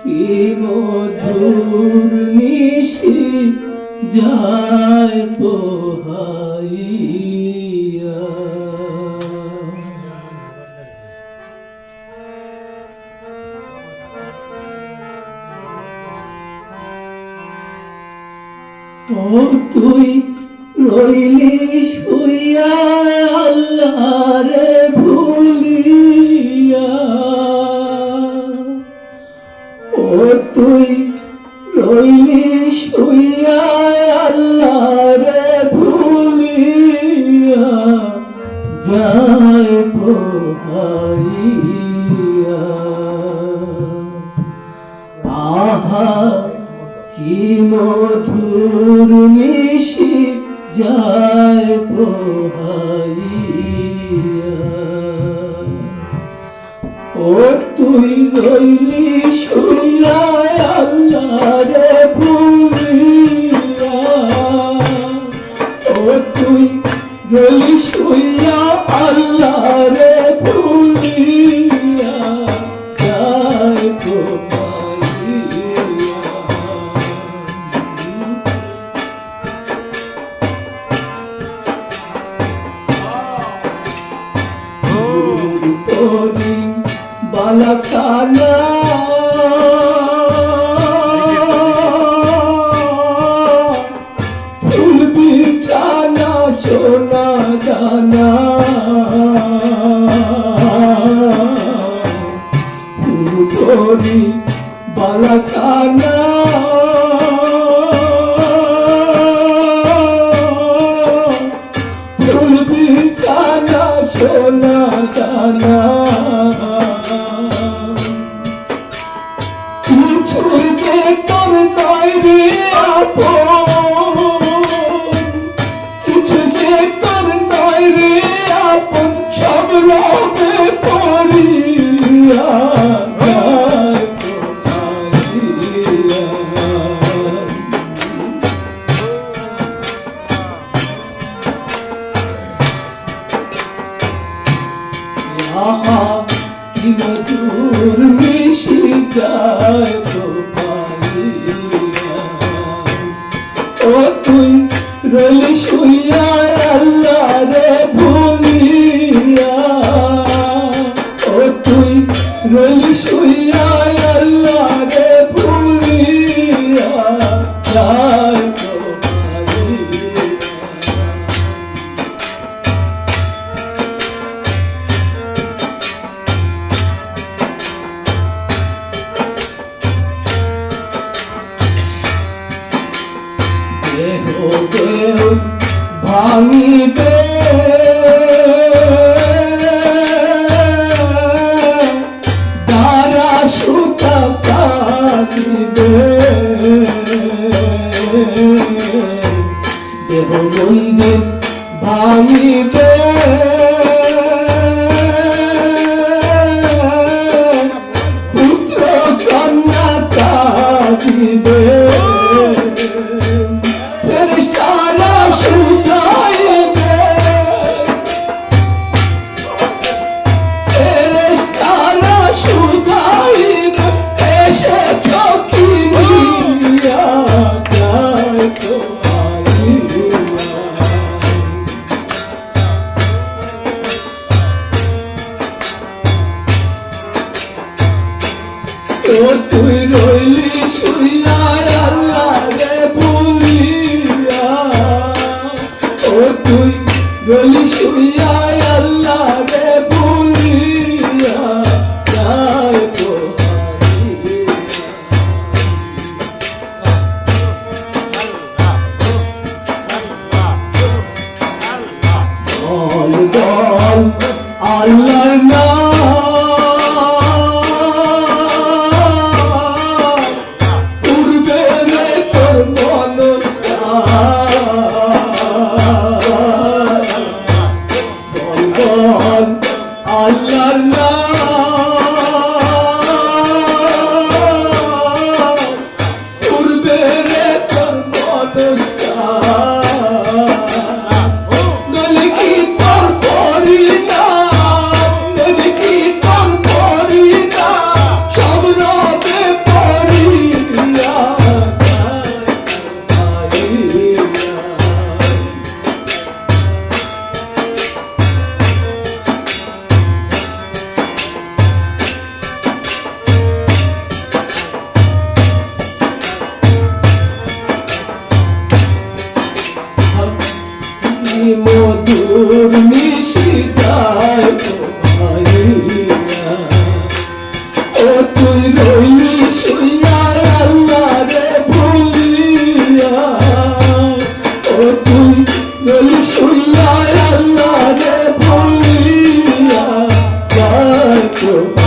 কি মধুর নিশি যায় পোহাইয়া। ও তুই রইলি শুইয়া আল্লাহরে ভুলিয়া, ও তুই রইলি শুইয়া আল্লাহরে ভুলিয়া, যায় পোহাইয়া। আহা কি মধুর নিশি যায় পোহাইয়া। ও তুই রইলি শুইয়া আল্লাহরে ভুলিয়া, ও তুই রইলি শুইয়া আল্লাহরে ভুলিয়া, যায় পোহাইয়া। তোরি বালাখানা ফুল বিছানা সোনা দানা, তোরি বালাখানা ফুল বিছানা সোনা দানা, কিছু যে তোর নয় রে আপন, কিছু যে তোর নয় রে আপন, সব রবে পড়িয়া, যায় পোহাইয়া। আহা কি মধুর মিশি যায় পোহাইয়া। ও তুই রইলি শুইয়া আল্লাহরে ভুলিয়া, ও তুই রইলি শুইয়া আল্লাহরে ভুলিয়া, যায় পোহাইয়া। দেহ দেহ ভাঙিবে দ্বারা সুতা কাটিবে, দেহ মন্দির ভাঙিবে পুত্র কন্যা কাটিবে, ফেরেশতারা শুধাইবে, ফেরেশতারা শুধাইবে, এসেছ কি নিয়া, যায় পোহাইয়া। ও তুই রইলি শুইয়া আল্লাহরে ভুলিয়া, ও তুই রইলি শুইয়া আল্লাহরে ভুলিয়া, যায় পোহাইয়া। বল বল আল্লাহর নাম, ভালো